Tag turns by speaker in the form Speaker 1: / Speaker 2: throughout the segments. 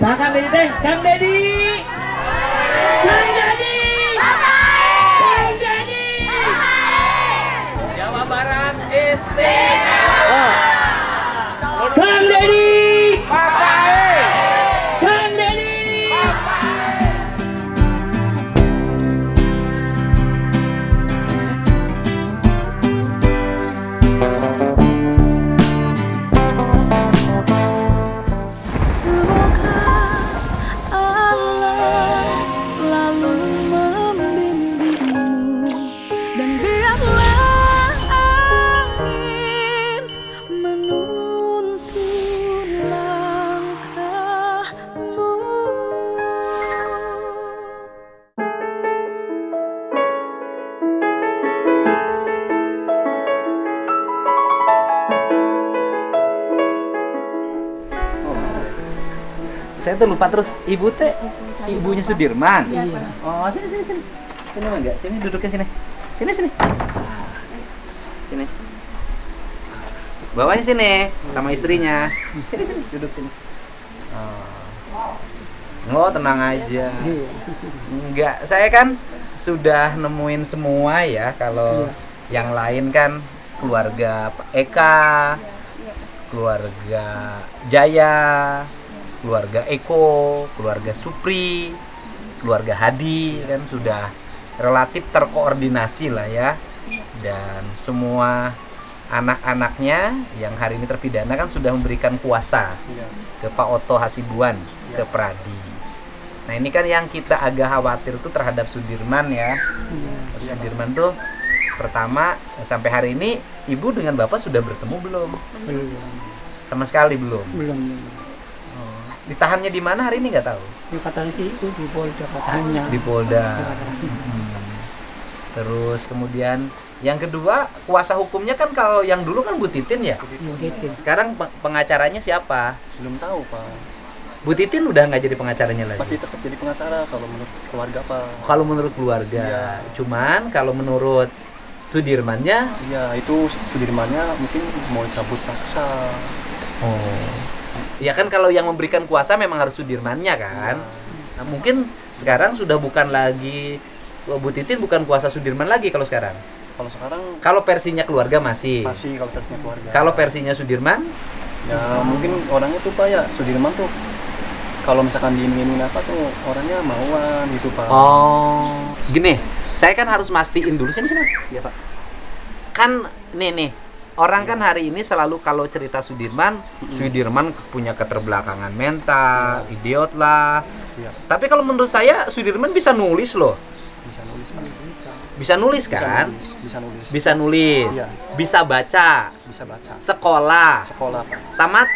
Speaker 1: Sa Kang Dedi teh, Kang Dedi. Kang Dedi. Kang Dedi.
Speaker 2: Jawa Barat istimewa.
Speaker 1: Kang Dedi. Kang Dedi.
Speaker 3: Semoga Allah selalu membimbingmu dan biarlah angin menuntun langkahmu.
Speaker 2: Saya tuh lupa terus, ibu teh ibunya Sudirman. Oh, sini. Sini mah enggak? Sini duduknya sini. Sini. Sini. Bawanya sini sama istrinya. Sini duduk sini. Oh, tenang aja. Enggak, saya kan sudah nemuin semua ya. Kalau yang lain kan keluarga Pak Eka, keluarga Jaya, keluarga Eko, keluarga Supri, keluarga Hadi kan sudah relatif terkoordinasi lah ya. Dan semua anak-anaknya yang hari ini terpidana kan sudah memberikan kuasa ke Pak Oto Hasibuan, ke Pradi. Nah ini kan yang kita agak khawatir tuh terhadap Sudirman ya. Sudirman tuh pertama sampai hari ini ibu dengan bapak sudah bertemu belum? Sama sekali belum. Ditahannya di mana hari ini nggak tahu.
Speaker 1: Di kata itu di Polda katanya.
Speaker 2: Di Polda. Terus kemudian yang kedua kuasa hukumnya kan kalau yang dulu kan Bu Titin ya. Sekarang pengacaranya siapa?
Speaker 4: Belum tahu Pak.
Speaker 2: Bu Titin udah nggak jadi pengacaranya lagi.
Speaker 4: Pasti tetap jadi pengacara kalau menurut keluarga Pak.
Speaker 2: Kalau menurut keluarga.
Speaker 4: Iya.
Speaker 2: Cuman kalau menurut Sudirmannya,
Speaker 4: Iya itu Sudirmannya mungkin mau cabut paksa.
Speaker 2: ya kan kalau yang memberikan kuasa memang harus Sudirmannya kan. Nah, mungkin sekarang sudah bukan lagi Bu Titin bukan kuasa Sudirman lagi kalau sekarang.
Speaker 4: Kalau sekarang
Speaker 2: Kalau versinya keluarga masih.
Speaker 4: masih kalau versinya keluarga.
Speaker 2: Kalau versinya Sudirman,
Speaker 4: Ya mungkin orangnya tuh Pak ya Sudirman tuh kalau misalkan diiming-iming apa tuh orangnya mauan gitu Pak.
Speaker 2: oh, gini, saya kan harus mastiin dulu sini Mas.
Speaker 4: Iya Pak.
Speaker 2: Kan nih orang kan hari ini selalu kalau cerita Sudirman punya keterbelakangan mental, idiot lah.
Speaker 4: Iya.
Speaker 2: Tapi kalau menurut saya Sudirman bisa nulis loh.
Speaker 4: Bisa nulis Pak.
Speaker 2: Bisa nulis kan?
Speaker 4: Bisa nulis.
Speaker 2: Bisa nulis.
Speaker 4: Iya.
Speaker 2: Bisa baca.
Speaker 4: Bisa baca.
Speaker 2: Sekolah.
Speaker 4: Sekolah Pak.
Speaker 2: Tamat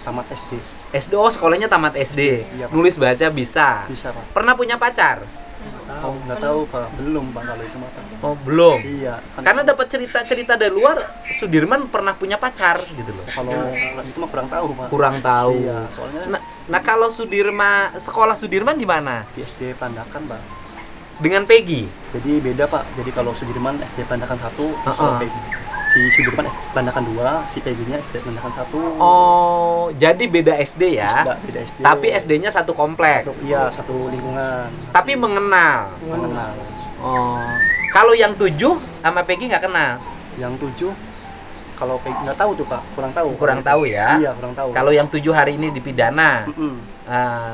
Speaker 4: Tamat SD.
Speaker 2: SD. Oh, sekolahnya tamat SD.
Speaker 4: Iya, Pak.
Speaker 2: Nulis baca bisa.
Speaker 4: Bisa Pak.
Speaker 2: Pernah punya pacar?
Speaker 4: Oh nggak tahu Pak. Belum Pak kalau itu mah Pak.
Speaker 2: Oh, belum.
Speaker 4: Iya.
Speaker 2: Karena dapat cerita-cerita dari luar Sudirman pernah punya pacar gitu loh.
Speaker 4: Kalau itu mah kurang tahu Pak.
Speaker 2: Kurang tahu.
Speaker 4: Iya, soalnya
Speaker 2: Nah, kalau Sudirman sekolah Sudirman di mana?
Speaker 4: di SD Pandakan Pak.
Speaker 2: Dengan Peggy.
Speaker 4: Jadi beda Pak. Jadi kalau Sudirman SD Pandakan 1,
Speaker 2: Heeh.
Speaker 4: si Sudirman SD Pandakan 2, si Peggy-nya SD Pandakan 1.
Speaker 2: Oh, jadi beda SD ya.
Speaker 4: Beda SD.
Speaker 2: Tapi SD-nya satu komplek.
Speaker 4: Iya, satu lingkungan.
Speaker 2: Tapi mengenal.
Speaker 4: Mengenal.
Speaker 2: Oh. Kalau yang 7 sama Peggy nggak kenal.
Speaker 4: Yang 7 kalau Peggy nggak tahu tuh Pak, kurang tahu.
Speaker 2: Kurang tahu ya.
Speaker 4: Iya, kurang tahu.
Speaker 2: Kalau yang 7 hari ini dipidana,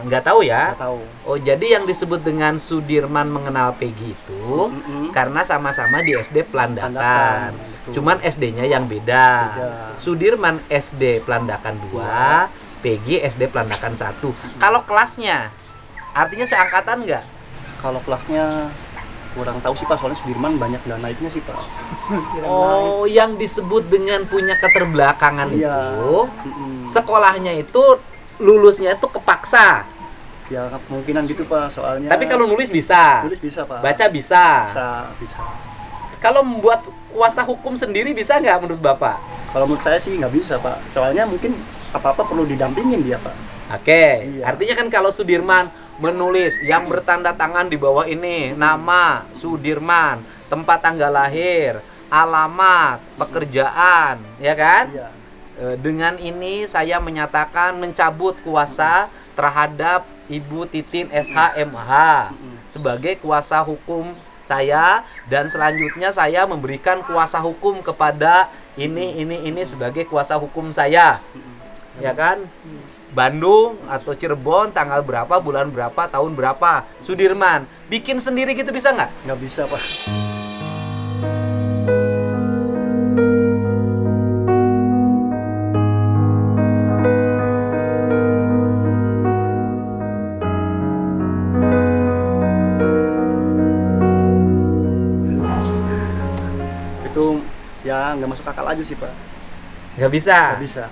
Speaker 2: nggak tahu ya.
Speaker 4: Nggak tahu.
Speaker 2: Oh, jadi yang disebut dengan Sudirman mengenal Peggy itu karena sama-sama di SD Pelandakan.
Speaker 4: Pelandakan, betul.
Speaker 2: Cuman SD-nya yang beda.
Speaker 4: Beda.
Speaker 2: Sudirman SD Pelandakan 2, Peggy SD Pelandakan 1. Kalau kelasnya, artinya seangkatan nggak?
Speaker 4: Kalau kelasnya kurang tahu sih Pak, soalnya Sudirman banyak dan naiknya sih Pak.
Speaker 2: Oh, yang disebut dengan punya keterbelakangan
Speaker 4: Iya.
Speaker 2: itu, sekolahnya itu lulusnya itu kepaksa.
Speaker 4: Ya kemungkinan gitu Pak, soalnya.
Speaker 2: Tapi kalau nulis bisa.
Speaker 4: tulis bisa Pak.
Speaker 2: Baca bisa.
Speaker 4: Bisa.
Speaker 2: Kalau membuat kuasa hukum sendiri bisa nggak menurut Bapak?
Speaker 4: Kalau menurut saya sih nggak bisa Pak, soalnya mungkin apa-apa perlu didampingin dia Pak.
Speaker 2: Oke,
Speaker 4: Iya.
Speaker 2: artinya kan kalau Sudirman menulis yang bertanda tangan di bawah ini, nama Sudirman, tempat tanggal lahir, alamat, pekerjaan, ya kan?
Speaker 4: Iya.
Speaker 2: Dengan ini saya menyatakan mencabut kuasa terhadap Ibu Titin SH.MH sebagai kuasa hukum saya, dan selanjutnya saya memberikan kuasa hukum kepada ini sebagai kuasa hukum saya. Ya kan? Bandung atau Cirebon tanggal berapa, bulan berapa, tahun berapa. Sudirman, bikin sendiri gitu bisa nggak?
Speaker 4: Nggak bisa, Pak. Itu ya nggak masuk akal aja sih, Pak.
Speaker 2: Nggak bisa.
Speaker 4: Nggak bisa.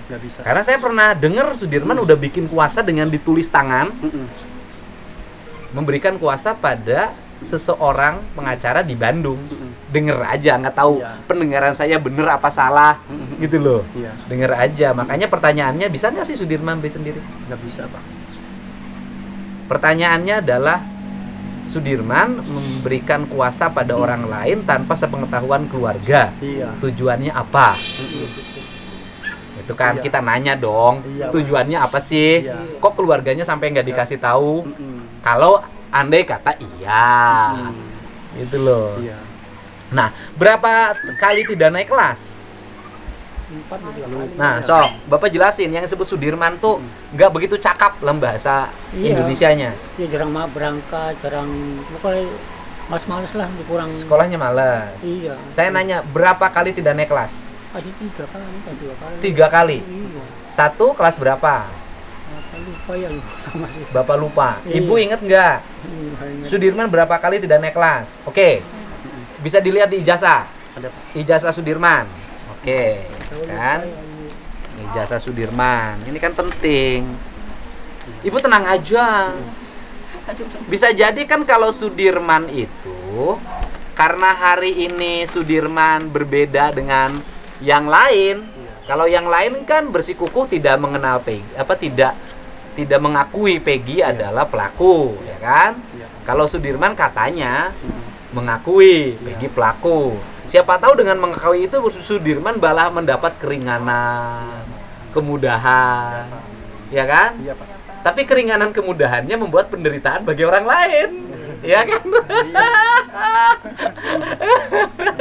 Speaker 4: Nggak bisa.
Speaker 2: Karena saya pernah dengar Sudirman udah bikin kuasa dengan ditulis tangan, memberikan kuasa pada seseorang pengacara di Bandung. Denger aja, nggak tahu pendengaran saya bener apa salah, gitu loh.
Speaker 4: Iya.
Speaker 2: Denger aja. Makanya pertanyaannya, bisa nggak sih Sudirman beli sendiri?
Speaker 4: Nggak bisa, Pak.
Speaker 2: Pertanyaannya adalah, Sudirman memberikan kuasa pada orang lain tanpa sepengetahuan keluarga.
Speaker 4: Iya.
Speaker 2: Tujuannya apa? Itu kan kita nanya dong, tujuannya apa sih? Kok keluarganya sampai nggak dikasih tahu? Kalau andai kata iya, gitu loh.
Speaker 4: Iya.
Speaker 2: Nah, berapa kali tidak naik kelas?
Speaker 1: 4 kali.
Speaker 2: Nah, sok Bapak jelasin yang disebut Sudirman tuh nggak begitu cakap dalam bahasa Indonesianya.
Speaker 1: Iya, jarang berangkat, jarang pokoknya males lah, kurang
Speaker 2: Sekolahnya malas.
Speaker 1: Iya.
Speaker 2: Saya nanya, berapa kali tidak naik kelas?
Speaker 1: Ada 3 kali, kan 2 kali.
Speaker 2: 3 kali.
Speaker 1: Iya.
Speaker 2: Satu kelas berapa?
Speaker 1: Apa lupa ya, lupa sih.
Speaker 2: Bapak lupa.
Speaker 1: Iya.
Speaker 2: Ibu inget nggak?
Speaker 1: Ingat.
Speaker 2: Sudirman berapa kali tidak naik kelas? Oke. Bisa dilihat di ijazah.
Speaker 4: Ada, Pak.
Speaker 2: Ijazah Sudirman. Oke.
Speaker 1: Tahu
Speaker 2: Kan?
Speaker 1: lupa ya,
Speaker 2: Ijazah Sudirman. Ini kan penting. Ibu tenang aja. Bisa jadi kan kalau Sudirman itu, karena hari ini Sudirman berbeda dengan yang lain. Kalau yang lain kan bersikukuh tidak mengenal Peggy, tidak mengakui Peggy adalah pelaku, ya kan? Kalau Sudirman katanya mengakui Peggy pelaku. Siapa tahu dengan mengakui itu Sudirman malah mendapat keringanan, kemudahan, ya kan?
Speaker 4: Iya, Pak.
Speaker 2: Tapi keringanan kemudahannya membuat penderitaan bagi orang lain, ya kan?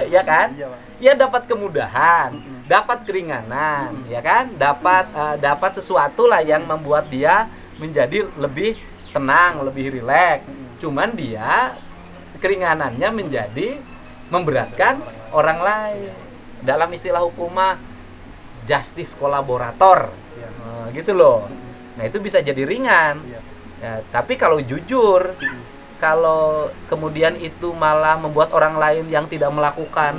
Speaker 2: Ya kan?
Speaker 4: Iya, Pak.
Speaker 2: Ya dapat kemudahan, dapat keringanan, ya kan? Dapat sesuatu lah yang membuat dia menjadi lebih tenang, lebih rileks. Cuman dia keringanannya menjadi memberatkan orang lain. Dalam istilah hukum mah justice kolaborator, gitu loh. Nah itu bisa jadi ringan. Ya, tapi kalau jujur, kalau kemudian itu malah membuat orang lain yang tidak melakukan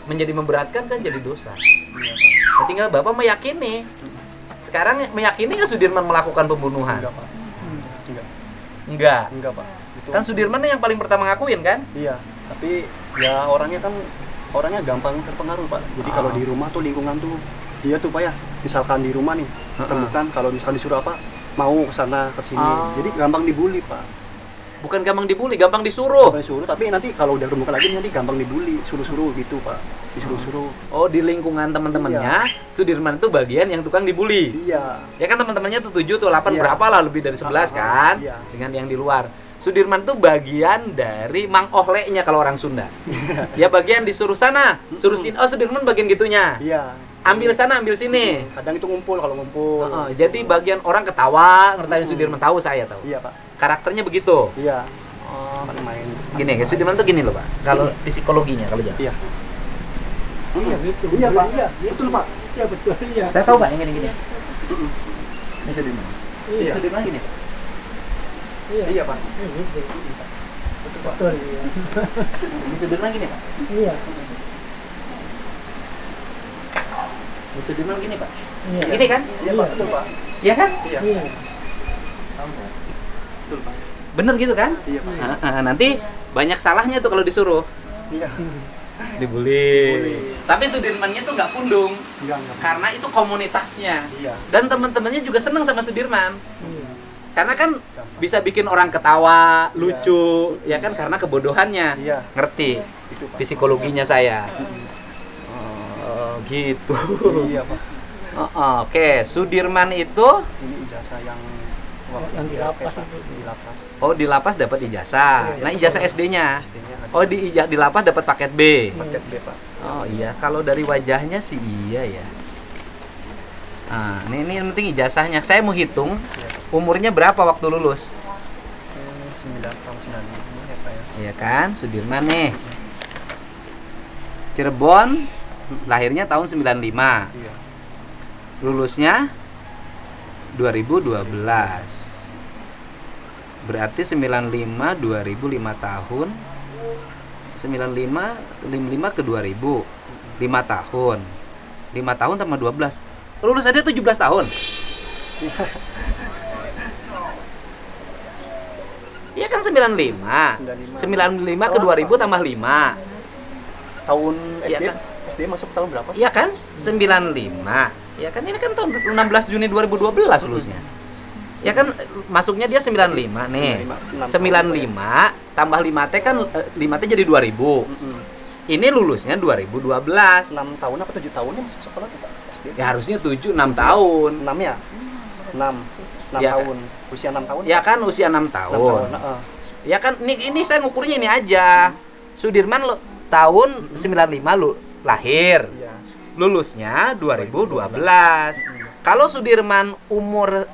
Speaker 2: menjadi memberatkan, kan jadi dosa. Nah, tinggal Bapak meyakini. Sekarang meyakini nggak Sudirman melakukan pembunuhan?
Speaker 4: Enggak, Pak.
Speaker 2: Enggak.
Speaker 4: Enggak, Pak. Itu
Speaker 2: Kan Sudirman yang paling pertama ngakuin kan?
Speaker 4: iya, tapi ya orangnya gampang terpengaruh, Pak. Jadi kalau di rumah tuh lingkungan tuh dia tuh, Pak, ya, misalkan di rumah nih, temukan kalau misalkan disuruh apa, mau ke sana ke sini. Jadi gampang dibully, Pak.
Speaker 2: Bukan gampang dibully, gampang disuruh.
Speaker 4: Gampang disuruh, tapi nanti kalau udah temukan lagi nanti gampang dibully, suruh-suruh gitu, Pak. Disuruh-suruh.
Speaker 2: Oh, di lingkungan teman-temannya, Sudirman itu bagian yang tukang dibully.
Speaker 4: Iya.
Speaker 2: Ya kan teman-temannya tuh 7 tuh 8
Speaker 4: Iya.
Speaker 2: berapa lah, lebih dari 11 kan?
Speaker 4: Iya.
Speaker 2: Dengan yang di luar. Sudirman tuh bagian dari Mang Ohle-nya kalau orang Sunda. Ya bagian disuruh sana, suruh sini. Oh, Sudirman bagian gitunya.
Speaker 4: Iya.
Speaker 2: Ambil sana, ambil sini.
Speaker 4: Kadang itu ngumpul kalau ngumpul.
Speaker 2: Jadi bagian orang ketawa, ngertain Sudirman, tahu saya tahu.
Speaker 4: Iya, Pak.
Speaker 2: Karakternya begitu.
Speaker 4: Iya. Main-main.
Speaker 2: Gini ya, Sudirman tuh gini loh, Pak. Kalau psikologinya kalau jangan.
Speaker 4: Iya.
Speaker 1: Iya, gitu.
Speaker 4: Iya, Pak.
Speaker 1: Iya,
Speaker 4: Betul, Pak.
Speaker 1: iya betul. Iya.
Speaker 2: Saya tahu Pak, yang gini-gini. Ini Sudirman.
Speaker 4: Iya.
Speaker 2: Sudirman gini.
Speaker 4: Iya, Pak.
Speaker 1: Iya, gitu.
Speaker 4: Betul, Pak.
Speaker 1: Betul, iya.
Speaker 2: Ini Sudirman gini, Pak.
Speaker 1: Iya.
Speaker 2: Ini Sudirman gini, Pak.
Speaker 1: Iya.
Speaker 2: Gini kan?
Speaker 4: Iya, Pak. Betul, Pak.
Speaker 2: Iya kan?
Speaker 4: Iya.
Speaker 1: Iya.
Speaker 4: Betul, Pak.
Speaker 2: Bener gitu kan?
Speaker 4: Iya, Pak.
Speaker 2: Nanti banyak salahnya tuh kalau disuruh
Speaker 4: Iya.
Speaker 2: dibully. Tapi Sudirmannya tuh nggak pundung,
Speaker 4: Enggak.
Speaker 2: karena itu komunitasnya.
Speaker 4: Iya.
Speaker 2: Dan teman-temannya juga seneng sama Sudirman.
Speaker 1: Iya.
Speaker 2: Karena kan bisa bikin orang ketawa, lucu, ya kan, karena kebodohannya.
Speaker 4: Iya.
Speaker 2: Ngerti
Speaker 4: Itu, Pak.
Speaker 2: psikologinya saya. Oh, gitu.
Speaker 4: Iya, Pak.
Speaker 2: Oke, Sudirman itu
Speaker 4: Ini ijazah yang
Speaker 1: Yang di lapas
Speaker 4: Pak.
Speaker 1: itu.
Speaker 4: Di lapas.
Speaker 2: di lapas dapat ijazah.
Speaker 4: Iya,
Speaker 2: Nah,
Speaker 4: iya,
Speaker 2: ijazah
Speaker 4: sekolah.
Speaker 2: SD-nya.
Speaker 4: SD-nya ada.
Speaker 2: Oh, di lapas dapat paket B.
Speaker 4: Paket B, Pak.
Speaker 2: Oh iya, kalau dari wajahnya sih iya ya. Nah, ini yang penting ijazahnya. Saya mau hitung
Speaker 4: Iya.
Speaker 2: umurnya berapa waktu lulus.
Speaker 4: 9 tahun 95 ya, Pak ya.
Speaker 2: Iya kan, Sudirman nih. Cirebon, lahirnya tahun 95.
Speaker 4: Iya.
Speaker 2: Lulusnya 2012. Berarti 95 2005 tahun. 95 55 ke 2000. 5 tahun. 5 tahun tambah 12. Lulus aja 17 tahun. Iya kan 95. 95 ke 2000 tambah 5.
Speaker 4: Tahun
Speaker 2: Iya
Speaker 4: SD,
Speaker 2: kan?
Speaker 4: SD masuk tahun berapa?
Speaker 2: Iya kan? 95. Ya kan ini kan tahun 16 Juni 2012 lulusnya. Ya kan masuknya dia 95 nih. 95 tambah 5T kan 5T jadi 2000. Ini lulusnya 2012.
Speaker 4: 6 tahun apa 7 tahun ya masuk sekolah tuh, Pak? SD.
Speaker 2: Ya harusnya 6 tahun.
Speaker 4: 6 ya? 6
Speaker 2: Ya,
Speaker 4: tahun. Usia 6 tahun.
Speaker 2: Ya kan usia 6
Speaker 4: 6
Speaker 2: tahun.
Speaker 4: tahun. Heeh.
Speaker 2: Ya kan ini saya ngukurnya ini aja. Sudirman tahun 95 lahir.
Speaker 4: Iya.
Speaker 2: Lulusnya 2012. Kalau Sudirman umur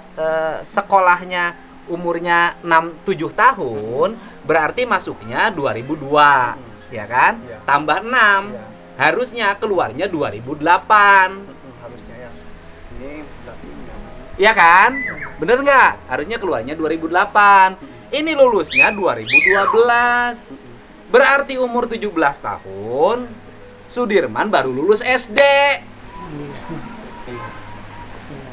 Speaker 2: sekolahnya umurnya 7 tahun, berarti masuknya 2002, ya kan?
Speaker 4: Iya.
Speaker 2: Tambah 6.
Speaker 4: Iya.
Speaker 2: Harusnya keluarnya 2008.
Speaker 4: Harusnya ya. Ini berarti
Speaker 2: Ya kan? Bener nggak? Harusnya keluarnya 2008. Ini lulusnya 2012. Berarti umur 17 tahun, Sudirman baru lulus SD.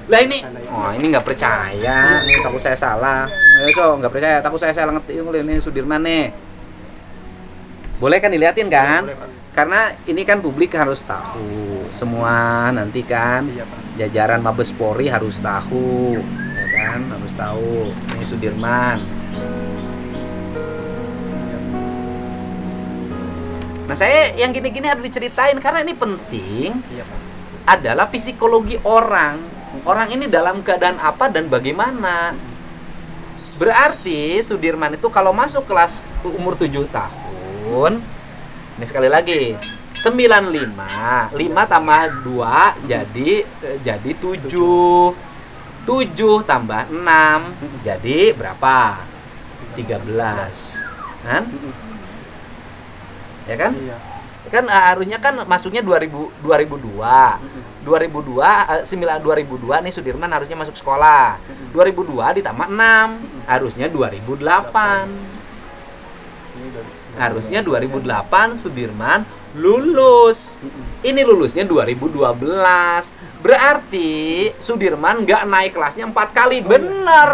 Speaker 2: Lah ini, oh ini nggak percaya, nih takut saya salah. Ayo so, nggak percaya, takut saya salah ngetik ini Sudirman nih. Boleh kan diliatin kan?
Speaker 4: Boleh, Pak.
Speaker 2: Karena ini kan publik harus tahu semua nanti kan.
Speaker 4: Iya, Pak.
Speaker 2: Jajaran Mabes Polri harus tahu, ya kan? Harus tahu. Ini Sudirman. Nah saya yang gini-gini harus diceritain karena ini penting.
Speaker 4: Iya, Pak.
Speaker 2: Adalah psikologi orang. Orang ini dalam keadaan apa dan bagaimana. Berarti Sudirman itu kalau masuk kelas umur 7 tahun, ini sekali lagi 95, 5 tambah 2 jadi 7. 7 tambah 6 jadi berapa? 13. Kan? Ya kan?
Speaker 4: Iya.
Speaker 2: Kan harusnya kan masuknya 2002. 2002 nih Sudirman harusnya masuk sekolah. 2002 ditambah 6 harusnya 2008. Harusnya 2008 Sudirman lulus. Ini lulusnya 2012. Berarti Sudirman nggak naik kelasnya 4 kali. Bener.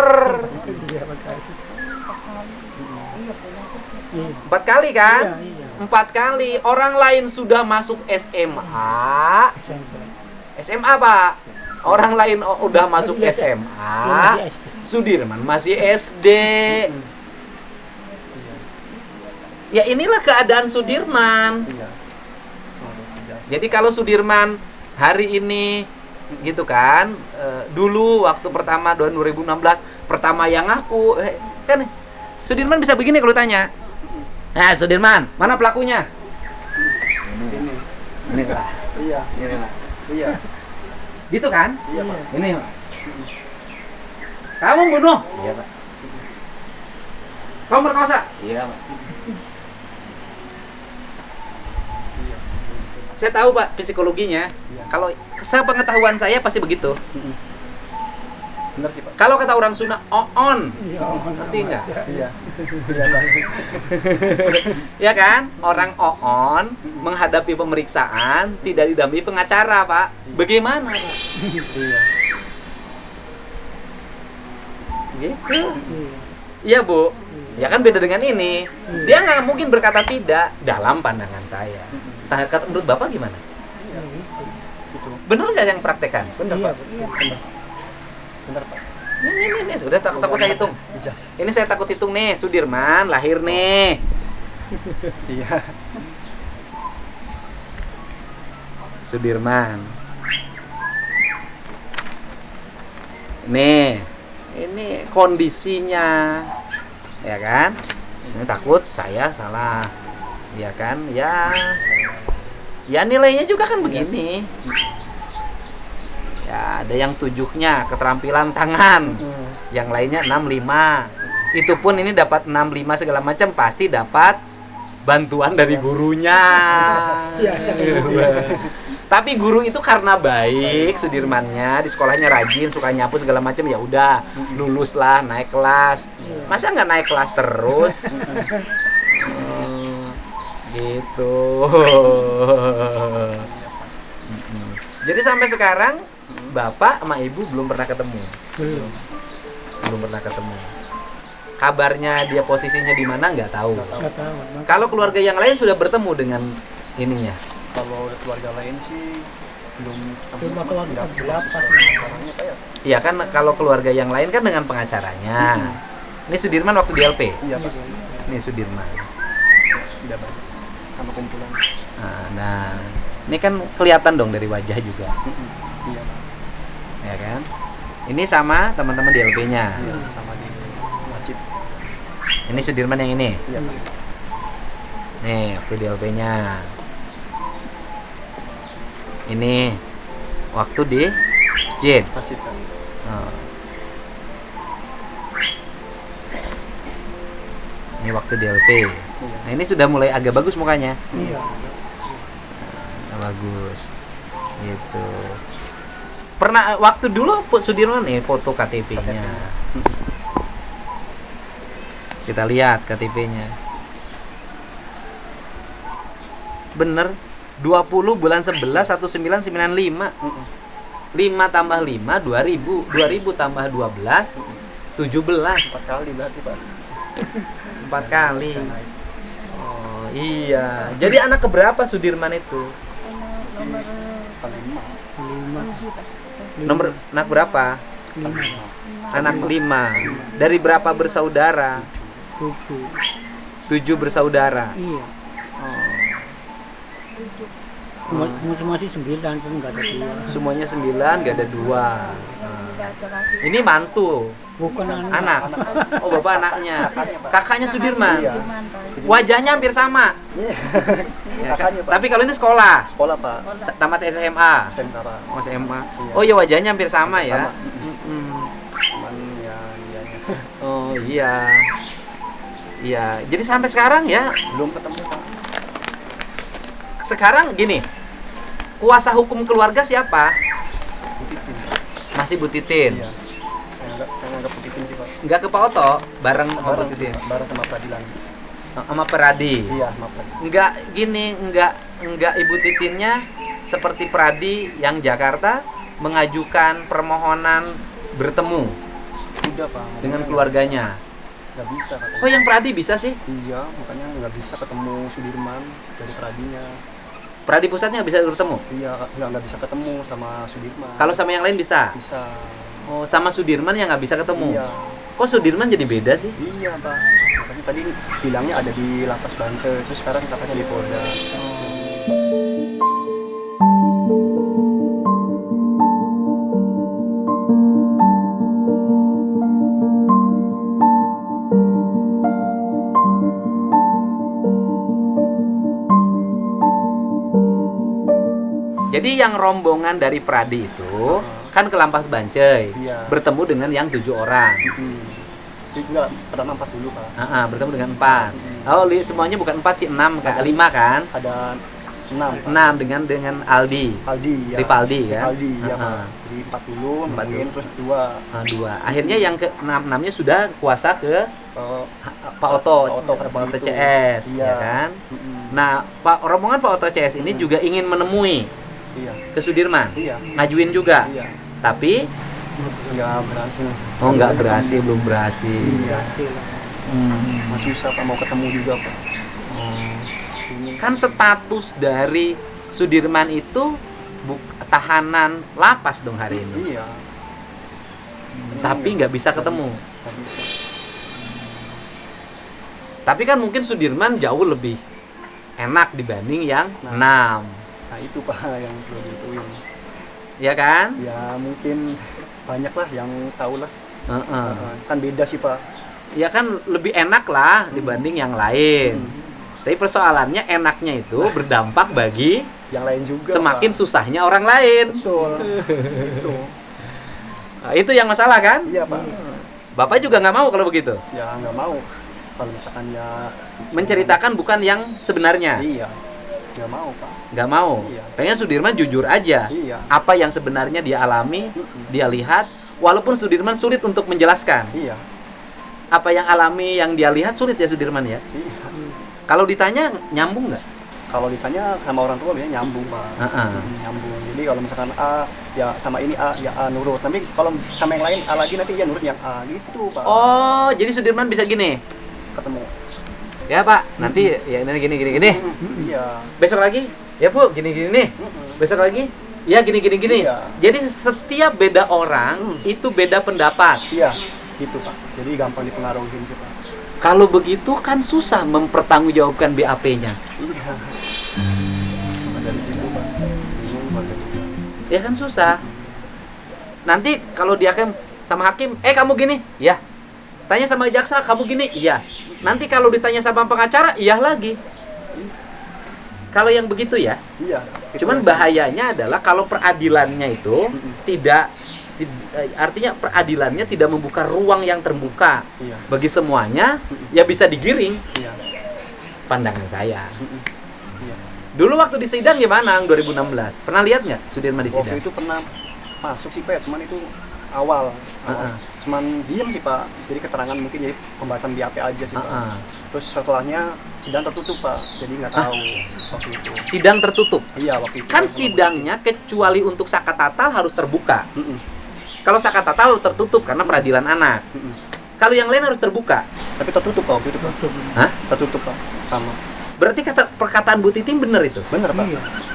Speaker 2: 4 kali kan? 4 kali. Orang lain sudah masuk SMA. SMA, Pak. Orang lain udah masuk SMA. Sudirman masih SD. Ya inilah keadaan Sudirman.
Speaker 4: Iya.
Speaker 2: Jadi kalau Sudirman hari ini gitu kan, dulu waktu pertama 2016 pertama yang ngaku kan Sudirman bisa begini kalau tanya. Nah, Sudirman, mana pelakunya? Ini Pak.
Speaker 4: Iya.
Speaker 2: Ini Pak.
Speaker 4: Iya.
Speaker 2: Gitu kan?
Speaker 4: Iya, Pak.
Speaker 2: Ini Pak. Kamu bunuh? Iya, Pak. Kamu merkosa? Iya, Pak. Saya tahu, Pak, psikologinya.
Speaker 4: Iya.
Speaker 2: Kalau sepengetahuan saya pasti begitu.
Speaker 4: Benar sih, Pak.
Speaker 2: Kalau kata orang Sunda, on. Ngerti nggak?
Speaker 4: Iya. Iya, Pak.
Speaker 2: Ya kan? Orang on menghadapi pemeriksaan tidak didampingi pengacara, Pak. Bagaimana, Pak?
Speaker 4: Iya.
Speaker 2: Gitu. Iya, Bu. Ya kan beda dengan ini. Dia nggak mungkin berkata tidak dalam pandangan saya. Menurut Bapak gimana?
Speaker 4: Iya. Gitu.
Speaker 2: Bener nggak yang praktekan?
Speaker 4: Benar, Pak. Benar. Benar, Pak.
Speaker 2: Ini sudah takut saya hitung.
Speaker 4: Ijazah.
Speaker 2: Ini saya takut hitung nih, Sudirman lahir nih.
Speaker 4: Iya.
Speaker 2: Sudirman. Nih, ini kondisinya, ya kan? Ini takut saya salah, ya kan? Ya nilainya juga kan begini. Ya ada yang 7-nya keterampilan tangan, yang lainnya 65. Itu pun ini dapat 65 segala macam pasti dapat bantuan dari gurunya. Tapi guru itu karena baik Sudirmannya, di sekolahnya rajin, suka nyapu segala macam, ya udah lulus lah, naik kelas. Masa nggak naik kelas terus? Gitu. Jadi sampai sekarang bapak sama ibu belum pernah ketemu. Belum pernah ketemu. Kabarnya dia posisinya di mana nggak tahu. Kalau keluarga yang lain sudah bertemu dengan ininya.
Speaker 4: Kalau keluarga lain sih belum
Speaker 1: keluarga berapa?
Speaker 2: Iya kan, kalau keluarga yang lain kan dengan pengacaranya. Ini Sudirman waktu di LP.
Speaker 4: Iya Pak.
Speaker 2: Ini Sudirman.
Speaker 4: Tidak banyak sama kumpulan.
Speaker 2: Nah, ini kan kelihatan dong dari wajah juga.
Speaker 4: Iya Pak.
Speaker 2: Ya kan? Ini sama teman-teman di LP-nya.
Speaker 4: Iya, sama di masjid.
Speaker 2: Ini Sudirman yang ini.
Speaker 4: Iya Pak.
Speaker 2: Nih, waktu di LP-nya. Ini waktu di masjid.
Speaker 4: Masjid Pak.
Speaker 2: Ini waktu di LP. Nah, ini sudah mulai agak bagus mukanya.
Speaker 1: Iya.
Speaker 2: Nah, bagus. Gitu. Pernah waktu dulu Sudirman nih foto KTP-nya. Kita lihat KTP-nya. Bener 20 bulan 11 1995. 5 tambah 5 2000. 2000 tambah 12 17.
Speaker 4: 4 kali berarti Pak.
Speaker 2: 4 kali. Oh, iya. Jadi anak keberapa Sudirman itu? Nomor anak berapa?
Speaker 1: 5.
Speaker 2: Anak 5. Dari berapa bersaudara? 7 bersaudara.
Speaker 1: Iya. Masih 9 pun nggak ada 2.
Speaker 2: Semuanya 9, nggak ada 2. Ini mantu.
Speaker 1: Bukan
Speaker 2: Anak. Oh, bapak anaknya. Kakaknya Sudirman.
Speaker 4: Iya.
Speaker 2: Wajahnya hampir sama. Ya,
Speaker 4: Kakaknya Pak.
Speaker 2: tapi kalau ini sekolah.
Speaker 4: Sekolah Pak.
Speaker 2: Tamat SMA.
Speaker 4: SMK Pak.
Speaker 2: Oh, SMA.
Speaker 4: Iya.
Speaker 2: Oh iya, wajahnya hampir sama ya.
Speaker 4: Sama. Cuman ya dianya.
Speaker 2: Oh iya. Iya, jadi sampai sekarang ya.
Speaker 4: Belum ketemu Pak.
Speaker 2: Sekarang gini. Kuasa hukum keluarga siapa?
Speaker 4: Butitin.
Speaker 2: Masih Bu Titin.
Speaker 4: Iya. Saya nggak Butitin sih Pak.
Speaker 2: Enggak ke Pak Oto bareng sama Bu Titin.
Speaker 4: Bareng sama Pradilan.
Speaker 2: Sama Peradi.
Speaker 4: Iya, sama Pradilan.
Speaker 2: Enggak gini, enggak Ibu Titinnya seperti Pradi yang Jakarta mengajukan permohonan bertemu
Speaker 4: Udah Pak.
Speaker 2: dengan keluarganya.
Speaker 4: Nggak bisa katanya.
Speaker 2: Oh, yang Pradi bisa sih?
Speaker 4: Iya, makanya nggak bisa ketemu Sudirman dari Pradinya.
Speaker 2: Pradi pusatnya nggak bisa bertemu.
Speaker 4: Iya, nggak bisa ketemu sama Sudirman.
Speaker 2: Kalau sama yang lain bisa.
Speaker 4: Bisa.
Speaker 2: Oh, sama Sudirman yang nggak bisa ketemu.
Speaker 4: Iya.
Speaker 2: Kok Sudirman jadi beda sih?
Speaker 4: Iya Pak. Makanya tadi bilangnya ada di Lapas Banser, terus sekarang katanya di Polda.
Speaker 2: Jadi yang rombongan dari Pradi itu kan ke Lapas Bancai,
Speaker 4: Iya.
Speaker 2: bertemu dengan yang 7 orang.
Speaker 4: Enggak, pertama 4 dulu Pak.
Speaker 2: Bertemu dengan 4. Oh, semuanya bukan 4 sih, 6 kan? 5 kan?
Speaker 4: Ada 6 Pak.
Speaker 2: 6 dengan Aldi.
Speaker 4: Aldi ya.
Speaker 2: Rivaldi kan?
Speaker 4: Rivaldi ya Pak. Jadi 4 dulu,
Speaker 2: 4
Speaker 4: nungguin,
Speaker 2: dulu.
Speaker 4: terus 2.
Speaker 2: 2. Akhirnya yang ke 6-nya sudah kuasa ke Pak Oto, Pak Oto CS,
Speaker 4: Iya.
Speaker 2: ya kan? Nah, rombongan Pak Oto CS ini juga ingin menemui
Speaker 4: Iya.
Speaker 2: ke Sudirman,
Speaker 4: Iya.
Speaker 2: ngajuin juga,
Speaker 4: Iya.
Speaker 2: tapi
Speaker 4: Nggak berhasil.
Speaker 2: nggak berhasil, belum berhasil.
Speaker 4: Iya. Masih susah Pak, mau ketemu juga Pak. Ini
Speaker 2: Kan status dari Sudirman itu tahanan lapas dong hari ini,
Speaker 4: iya.
Speaker 2: tapi nggak bisa ketemu.
Speaker 4: Nggak bisa.
Speaker 2: Tapi kan mungkin Sudirman jauh lebih enak dibanding yang 6,
Speaker 4: Nah itu Pak yang perlu dituin.
Speaker 2: ya kan?
Speaker 4: Ya mungkin banyak lah yang tahu lah.
Speaker 2: Heeh.
Speaker 4: Kan beda sih Pak.
Speaker 2: Ya kan lebih enak lah dibanding yang lain. Tapi persoalannya enaknya itu berdampak bagi
Speaker 4: Yang lain juga
Speaker 2: semakin
Speaker 4: Pak.
Speaker 2: susahnya orang lain.
Speaker 4: Betul. Itu.
Speaker 2: Nah, itu yang masalah kan?
Speaker 4: Iya Pak.
Speaker 2: Bapak juga nggak mau kalau begitu.
Speaker 4: Ya nggak mau. Kalau misalkan ya
Speaker 2: Menceritakan bukan yang sebenarnya.
Speaker 4: Iya. Nggak mau Pak.
Speaker 2: Nggak mau.
Speaker 4: Iya.
Speaker 2: Pengen Sudirman jujur aja.
Speaker 4: Iya.
Speaker 2: Apa yang sebenarnya dia alami, dia lihat. Walaupun Sudirman sulit untuk menjelaskan.
Speaker 4: Iya.
Speaker 2: Apa yang alami, yang dia lihat sulit ya Sudirman ya.
Speaker 4: Iya.
Speaker 2: Kalau ditanya nyambung nggak?
Speaker 4: Kalau ditanya sama orang tua biasanya nyambung Pak. Nyambung. Jadi kalau misalkan A ya sama ini A ya A nurut. Tapi kalau sama yang lain A lagi nanti ya nurut yang A gitu Pak.
Speaker 2: Oh, jadi Sudirman bisa gini.
Speaker 4: Ketemu.
Speaker 2: Ya Pak, nanti ya ini gini.
Speaker 4: Iya.
Speaker 2: Besok lagi, ya Bu, gini nih. Besok lagi, ya gini.
Speaker 4: Iya.
Speaker 2: Jadi setiap beda orang itu beda pendapat.
Speaker 4: Iya. Gitu Pak. Jadi gampang dipengaruhin sih Pak.
Speaker 2: Kalau begitu kan susah mempertanggungjawabkan BAP-nya.
Speaker 4: Iya. Dari situ Pak. Bingung Pak.
Speaker 2: Ya kan susah. Nanti kalau di hakim sama hakim, kamu gini, ya. Tanya sama jaksa, kamu gini, iya. Nanti kalau ditanya sama pengacara, iya lagi. Kalau yang begitu ya.
Speaker 4: Iya.
Speaker 2: Cuman bahayanya adalah kalau peradilannya itu artinya peradilannya tidak membuka ruang yang terbuka
Speaker 4: Iya.
Speaker 2: bagi semuanya, ya bisa digiring.
Speaker 4: Iya.
Speaker 2: Pandangan saya.
Speaker 4: Iya.
Speaker 2: Dulu waktu di sidang gimana 2016? Pernah lihat nggak Sudirman di sidang?
Speaker 4: Waktu itu pernah masuk sih Pak, cuman itu awal. Cuman diam sih Pak. Jadi keterangan mungkin jadi pembahasan BAP aja sih Pak. Terus setelahnya sidang tertutup Pak. Jadi nggak tahu waktu itu.
Speaker 2: Sidang tertutup.
Speaker 4: Iya waktu itu.
Speaker 2: Kan sidangnya kecuali untuk sakatatal harus terbuka.
Speaker 4: Mm-mm.
Speaker 2: Kalau sakatatal harus tertutup karena peradilan anak.
Speaker 4: Mm-mm.
Speaker 2: Kalau yang lain harus terbuka.
Speaker 4: Tapi tertutup Pak waktu itu Pak.
Speaker 2: Hah?
Speaker 4: Tertutup Pak. Sama.
Speaker 2: Berarti perkataan Bu Titin benar itu.
Speaker 4: Bener Pak.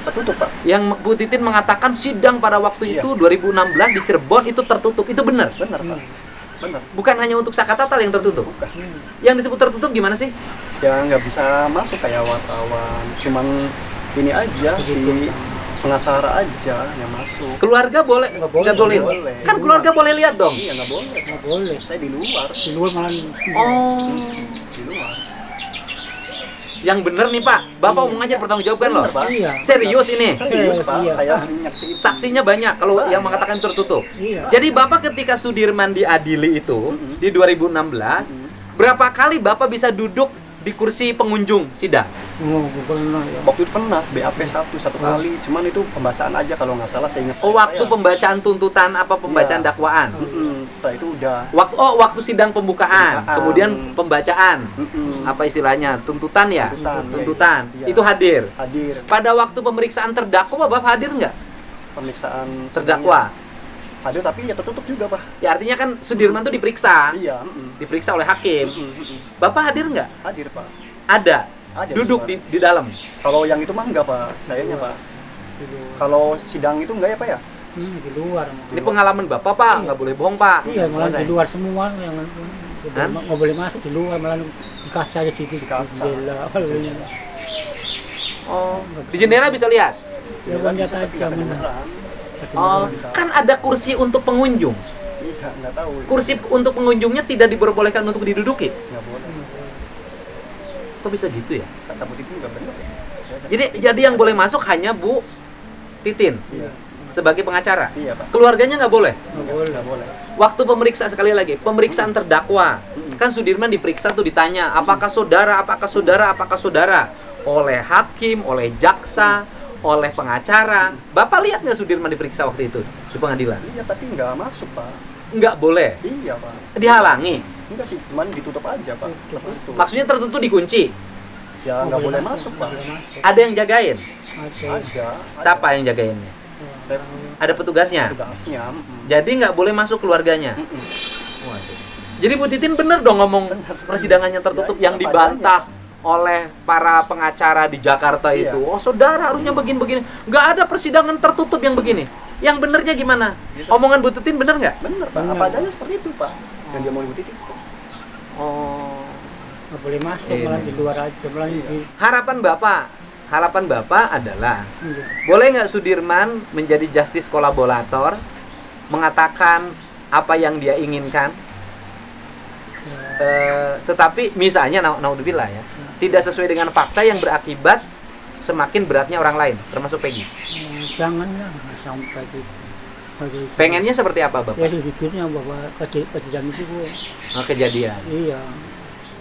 Speaker 4: Tertutup Pak.
Speaker 2: Yang Bu Titin mengatakan sidang pada waktu itu 2016 di Cirebon itu tertutup. Itu benar.
Speaker 4: Bener Pak. Bener.
Speaker 2: Bukan hanya untuk sakatatal yang tertutup.
Speaker 4: Bukan.
Speaker 2: Yang disebut tertutup gimana sih?
Speaker 4: Ya nggak bisa masuk kayak wartawan. Cuman ini aja si pengacara aja yang masuk.
Speaker 2: Keluarga boleh? Nggak boleh.
Speaker 4: Nggak boleh.
Speaker 2: Kan keluarga boleh lihat dong.
Speaker 4: Iya nggak boleh.
Speaker 1: Nggak boleh.
Speaker 4: Saya di luar.
Speaker 1: Di luar malah.
Speaker 2: Oh.
Speaker 4: Di luar.
Speaker 2: Yang bener nih Pak, Bapak ngomong aja pertanggungjawabkan loh.
Speaker 4: Bener, Pak.
Speaker 1: Iya.
Speaker 2: Serius ini.
Speaker 4: Serius Pak.
Speaker 1: Iya,
Speaker 4: Saya
Speaker 1: Pak.
Speaker 4: sering nyaksiin.
Speaker 2: Saksinya banyak kalau
Speaker 4: Banyak.
Speaker 2: yang mengatakan tertutup.
Speaker 1: Iya.
Speaker 2: Jadi Bapak ketika Sudirman diadili itu di 2016, berapa kali Bapak bisa duduk di kursi pengunjung sidang?
Speaker 1: Oh, pernah ya.
Speaker 4: Waktu itu pernah BAP satu kali, cuman itu pembacaan aja kalau nggak salah saya ingat.
Speaker 2: Oh, waktu pembacaan tuntutan apa pembacaan
Speaker 4: Iya.
Speaker 2: dakwaan?
Speaker 4: Setelah itu udah.
Speaker 2: Waktu sidang pembukaan,
Speaker 4: Pembukaan.
Speaker 2: kemudian pembacaan.
Speaker 4: Mm-mm.
Speaker 2: Apa istilahnya? Tuntutan ya?
Speaker 4: Tuntutan, iya.
Speaker 2: Itu hadir.
Speaker 4: Hadir.
Speaker 2: Pada waktu pemeriksaan terdakwa Bapak hadir nggak?
Speaker 4: Pemeriksaan
Speaker 2: Terdakwa.
Speaker 4: hadir tapi ya tertutup juga Pak.
Speaker 2: Ya artinya kan Sudirman tuh diperiksa.
Speaker 4: Iya.
Speaker 2: Diperiksa oleh hakim. Bapak hadir nggak?
Speaker 4: Hadir Pak.
Speaker 2: Ada.
Speaker 4: Ada
Speaker 2: Duduk
Speaker 4: di
Speaker 2: di dalam.
Speaker 4: Kalau yang itu mah enggak Pak, sayanya Pak. Kalau sidang itu enggak ya Pak ya?
Speaker 1: Di luar.
Speaker 2: Ini pengalaman Bapak, Pak. Nggak boleh bohong, Pak.
Speaker 1: Iya, malah
Speaker 2: Selesai.
Speaker 1: di luar semua yang
Speaker 2: Hah?
Speaker 1: nggak boleh masuk di luar, malah di kaca di situ.
Speaker 4: Di kaca.
Speaker 1: Jendela.
Speaker 2: Oh, di jendela bisa lihat.
Speaker 1: Ya kan lihat
Speaker 4: Tapi
Speaker 1: aja
Speaker 4: nggak
Speaker 1: mana.
Speaker 4: kedengeran.
Speaker 2: Oh, kan ada kursi untuk pengunjung.
Speaker 4: Iya, enggak tahu.
Speaker 2: Kursi untuk pengunjungnya tidak diperbolehkan untuk diduduki.
Speaker 4: Enggak boleh.
Speaker 2: Kok bisa gitu ya?
Speaker 4: Kata Bu Titi enggak benar.
Speaker 2: Jadi yang boleh masuk hanya Bu Titin
Speaker 4: Iya.
Speaker 2: sebagai pengacara.
Speaker 4: Iya, Pak.
Speaker 2: Keluarganya nggak boleh.
Speaker 4: Enggak boleh.
Speaker 2: Waktu pemeriksa sekali lagi, pemeriksaan terdakwa. Kan Sudirman diperiksa tuh ditanya, apakah saudara oleh hakim, oleh jaksa, oleh pengacara. Bapak lihat nggak Sudirman diperiksa waktu itu di pengadilan?
Speaker 4: Iya, tapi enggak masuk, Pak.
Speaker 2: Nggak boleh.
Speaker 4: Iya, Pak.
Speaker 2: Dihalangi.
Speaker 4: Enggak sih, cuman ditutup aja, Pak. Tertutup.
Speaker 2: Maksudnya tertutup dikunci.
Speaker 4: Ya enggak boleh masuk, Pak.
Speaker 2: Ada yang jagain.
Speaker 4: Ada.
Speaker 2: Siapa yang jagainnya?
Speaker 4: Saya
Speaker 2: Ada petugasnya.
Speaker 4: tugasnya.
Speaker 2: Jadi nggak boleh masuk keluarganya.
Speaker 4: Mm-mm.
Speaker 2: Waduh. Jadi Bu Titin bener dong ngomong persidangannya tertutup
Speaker 4: Ya,
Speaker 2: yang
Speaker 4: iya,
Speaker 2: dibantah oleh para pengacara di Jakarta
Speaker 4: Iya.
Speaker 2: itu. Oh saudara harusnya begini-begini. Nggak ada persidangan tertutup yang begini. Yang benernya gimana?
Speaker 4: Gitu.
Speaker 2: Omongan Bu Titin bener nggak?
Speaker 4: Bener, Pak.
Speaker 1: Bener.
Speaker 4: Apa adanya seperti itu, Pak. Yang dia mau Bu Titi.
Speaker 2: Oh.
Speaker 1: Nggak boleh masuk,
Speaker 2: Ini.
Speaker 1: malah di luar aja, malah di.
Speaker 2: Harapan Bapak adalah
Speaker 1: Iya.
Speaker 2: boleh nggak Sudirman menjadi justice kolaborator mengatakan apa yang dia inginkan, tetapi misalnya naudzubillah ya, tidak sesuai dengan fakta yang berakibat semakin beratnya orang lain, termasuk Peggy.
Speaker 5: Janganlah sampai gitu.
Speaker 2: Pengennya seperti apa Bapak?
Speaker 5: Ya sejujurnya bahwa kejadian itu Bu.
Speaker 2: Kejadian.
Speaker 5: Iya.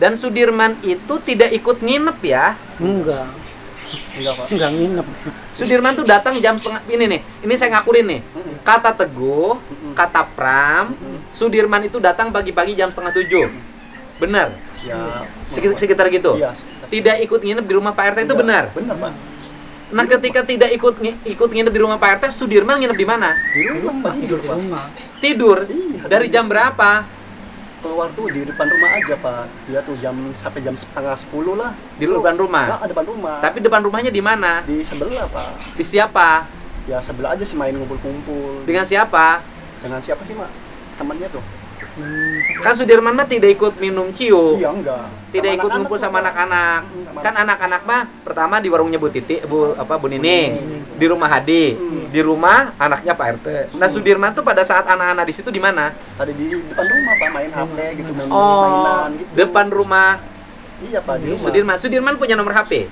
Speaker 2: Dan Sudirman itu tidak ikut nginep ya.
Speaker 5: Enggak
Speaker 4: Pak.
Speaker 5: Enggak nginep.
Speaker 2: Sudirman tuh datang jam setengah ini nih. Ini saya ngakurin nih. Kata Teguh, kata Pram, Sudirman itu datang pagi-pagi jam 6:30. Benar.
Speaker 4: Ya,
Speaker 2: Sekitar gitu.
Speaker 4: Iya.
Speaker 2: Tidak ikut nginep di rumah Pak RT itu benar.
Speaker 4: Benar, Pak.
Speaker 2: Nah, ketika tidak ikut nginep di rumah Pak RT, Sudirman nginep di mana?
Speaker 4: Di rumah, Pak, tidur, Pak.
Speaker 2: Tidur.
Speaker 4: Iya,
Speaker 2: Dari jam berapa?
Speaker 4: Keluar tuh di depan rumah aja, Pak. Dia tuh sampai jam setengah 10 lah.
Speaker 2: Di depan rumah.
Speaker 4: Nah, depan rumah.
Speaker 2: Tapi depan rumahnya di mana?
Speaker 4: Di sebelah, Pak.
Speaker 2: Di siapa?
Speaker 4: Ya sebelah aja sih, main ngumpul-kumpul.
Speaker 2: Dengan siapa?
Speaker 4: Dengan siapa sih, Mak? Temannya tuh.
Speaker 2: Kan Sudirman mah tidak ikut minum ciu.
Speaker 4: Iya, enggak.
Speaker 2: Tidak
Speaker 4: Sama
Speaker 2: ikut
Speaker 4: anak-anak
Speaker 2: ngumpul
Speaker 4: tuh,
Speaker 2: sama
Speaker 4: Pak.
Speaker 2: anak-anak.
Speaker 4: Sama
Speaker 2: Kan anak-anak mah pertama di warungnya Bu Titi, Bu Nining, di rumah Hadi, di rumah anaknya Pak RT. Nah, Sudirman tuh pada saat anak-anak di situ di mana?
Speaker 4: Ada di depan rumah, Pak, main HP gitu, main
Speaker 2: Oh,
Speaker 4: mainan gitu.
Speaker 2: depan rumah
Speaker 4: Iya, Pak, di rumah.
Speaker 2: Sudirman punya nomor HP?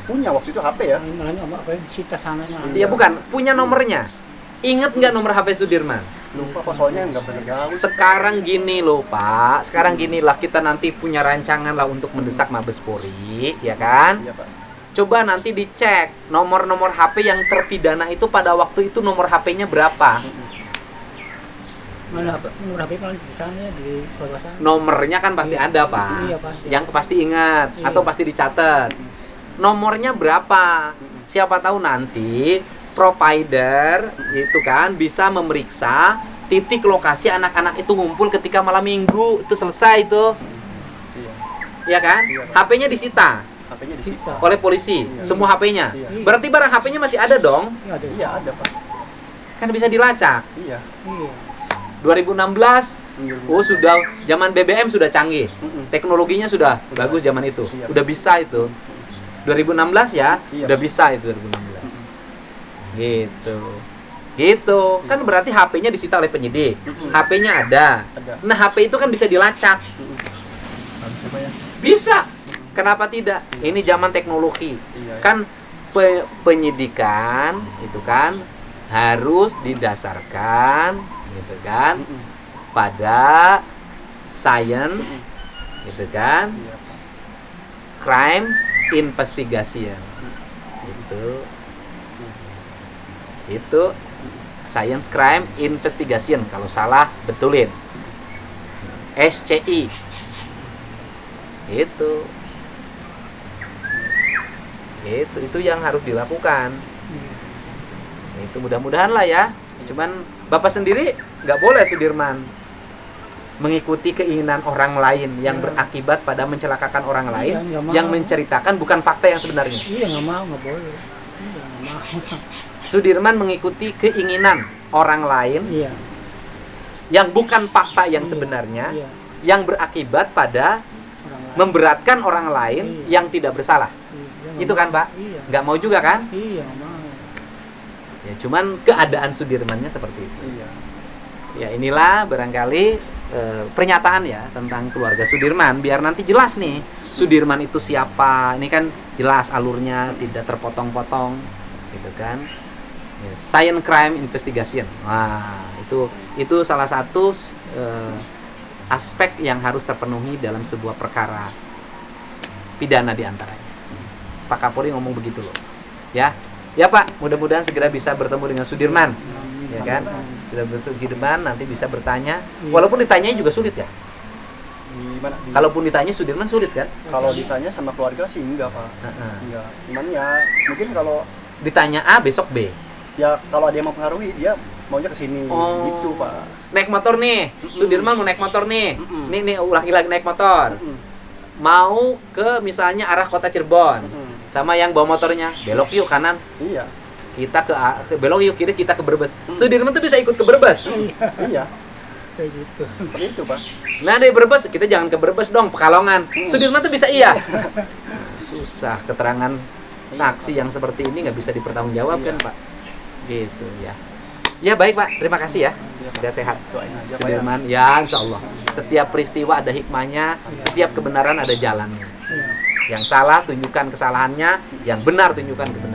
Speaker 4: Punya waktu itu HP ya.
Speaker 5: Nanya apa yang sita sananya.
Speaker 2: Iya bukan, punya nomornya. Ingat nggak nomor HP Sudirman?
Speaker 4: Lupa, Pak, soalnya enggak bener gaul.
Speaker 2: Sekarang gini loh Pak, sekarang gini lah, kita nanti punya rancangan lah untuk mendesak Mabes Polri, ya kan?
Speaker 4: Iya, Pak.
Speaker 2: Coba nanti dicek nomor-nomor HP yang terpidana itu pada waktu itu nomor HP-nya berapa?
Speaker 5: Mana nomor HP paling di sana di bawah sana.
Speaker 2: Nomornya kan pasti ada Pak.
Speaker 5: Iya, pasti.
Speaker 2: Yang pasti ingat
Speaker 5: Iya.
Speaker 2: atau pasti dicatat. Nomornya berapa? Siapa tahu nanti provider itu kan bisa memeriksa titik lokasi anak-anak itu ngumpul ketika malam minggu, itu selesai itu.
Speaker 4: Iya.
Speaker 2: Ya kan?
Speaker 4: Iya, Pak.
Speaker 2: HP-nya disita
Speaker 4: HP-nya di situ.
Speaker 5: Sita.
Speaker 2: oleh polisi,
Speaker 4: Iya.
Speaker 2: semua HP-nya.
Speaker 4: Iya.
Speaker 2: Berarti barang HP-nya masih ada dong,
Speaker 5: Iya ada.
Speaker 4: Iya, ada, Pak.
Speaker 2: kan bisa dilacak.
Speaker 4: Iya.
Speaker 5: Iya.
Speaker 2: 2016, oh sudah, zaman BBM sudah canggih,
Speaker 4: Mm-mm.
Speaker 2: teknologinya sudah bagus zaman itu,
Speaker 4: Iya.
Speaker 2: udah bisa itu. 2016 ya,
Speaker 4: Iya.
Speaker 2: udah bisa itu 2016. Gitu. Gitu. Kan berarti HP-nya disita oleh penyidik.
Speaker 4: Mm-mm.
Speaker 2: HP-nya ada.
Speaker 4: Ada.
Speaker 2: Nah, HP itu kan bisa dilacak.
Speaker 4: Harusnya, Pak ya.
Speaker 2: Bisa. Kenapa tidak? Ini zaman teknologi.
Speaker 4: Iya.
Speaker 2: Kan penyidikan itu kan harus didasarkan gitu kan
Speaker 4: Mm-mm.
Speaker 2: pada science gitu kan,
Speaker 4: Iya, Pak.
Speaker 2: crime investigation itu science crime investigation, kalau salah betulin, SCI itu yang harus dilakukan. Itu mudah-mudahan lah ya. Cuman Bapak sendiri nggak boleh Sudirman mengikuti keinginan orang lain yang berakibat pada mencelakakan orang lain,
Speaker 5: Iya, nggak mau.
Speaker 2: yang menceritakan bukan fakta yang sebenarnya.
Speaker 5: Iya nggak mau, nggak boleh. Iya nggak mau.
Speaker 2: Sudirman mengikuti keinginan orang lain
Speaker 5: Iya.
Speaker 2: yang bukan fakta yang
Speaker 5: Iya.
Speaker 2: sebenarnya,
Speaker 5: Iya.
Speaker 2: yang berakibat pada
Speaker 5: Orang lain.
Speaker 2: memberatkan orang lain
Speaker 5: Iya.
Speaker 2: yang tidak bersalah.
Speaker 5: Iya, nggak
Speaker 2: Itu kan
Speaker 5: mau.
Speaker 2: Pak?
Speaker 5: Iya.
Speaker 2: Nggak mau juga kan?
Speaker 5: Iya nggak mau.
Speaker 2: Ya, cuman keadaan Sudirmannya seperti itu.
Speaker 4: Iya.
Speaker 2: Ya inilah barangkali pernyataan ya tentang keluarga Sudirman, biar nanti jelas nih Sudirman itu siapa. Ini kan jelas alurnya, tidak terpotong-potong gitu kan. Ya, science crime investigation. Wah, itu salah satu aspek yang harus terpenuhi dalam sebuah perkara pidana diantaranya. Pak Kapolri ngomong begitu loh. Ya Pak, mudah-mudahan segera bisa bertemu dengan Sudirman, ya kan? Sudah bertemu Sudirman, nanti bisa bertanya. Walaupun ditanyanya juga sulit ya.
Speaker 4: Di mana?
Speaker 2: Kalaupun ditanya Sudirman sulit kan?
Speaker 4: Kalau ditanya sama keluarga sih enggak, Pak.
Speaker 2: Heeh.
Speaker 4: Enggak. Cuman ya mungkin kalau
Speaker 2: Ditanya A, besok B.
Speaker 4: ya kalau ada yang mempengaruhi dia maunya ke sini
Speaker 2: Oh.
Speaker 4: gitu, Pak.
Speaker 2: Naik motor nih, Sudirman mau naik motor nih.
Speaker 4: Mm-mm.
Speaker 2: Nih ulangi lagi naik motor.
Speaker 4: Mm-mm.
Speaker 2: Mau ke misalnya arah kota Cirebon.
Speaker 4: Mm-mm.
Speaker 2: Sama yang bawa motornya, belok yuk kanan.
Speaker 4: Iya.
Speaker 2: Kita ke belok yuk kiri, kita ke Brebes. Sudirman tuh bisa ikut ke Brebes.
Speaker 4: Iya.
Speaker 5: Kayak gitu.
Speaker 4: Seperti itu, Pak.
Speaker 2: Nah dari Brebes, kita jangan ke Brebes dong, Pekalongan. Sudirman tuh bisa iya. Susah, keterangan saksi yang seperti ini nggak bisa dipertanggungjawabkan,
Speaker 4: Iya.
Speaker 2: Pak. Gitu ya. Ya baik Pak, terima kasih ya.
Speaker 4: Iya, Pak.
Speaker 2: Sudah sehat.
Speaker 4: Doain aja Pak ya.
Speaker 2: Sudirman, ya insya Allah. Setiap peristiwa ada hikmahnya, setiap kebenaran ada jalannya.
Speaker 5: Iya.
Speaker 2: Yang salah tunjukkan kesalahannya, yang benar tunjukkan kebenaran.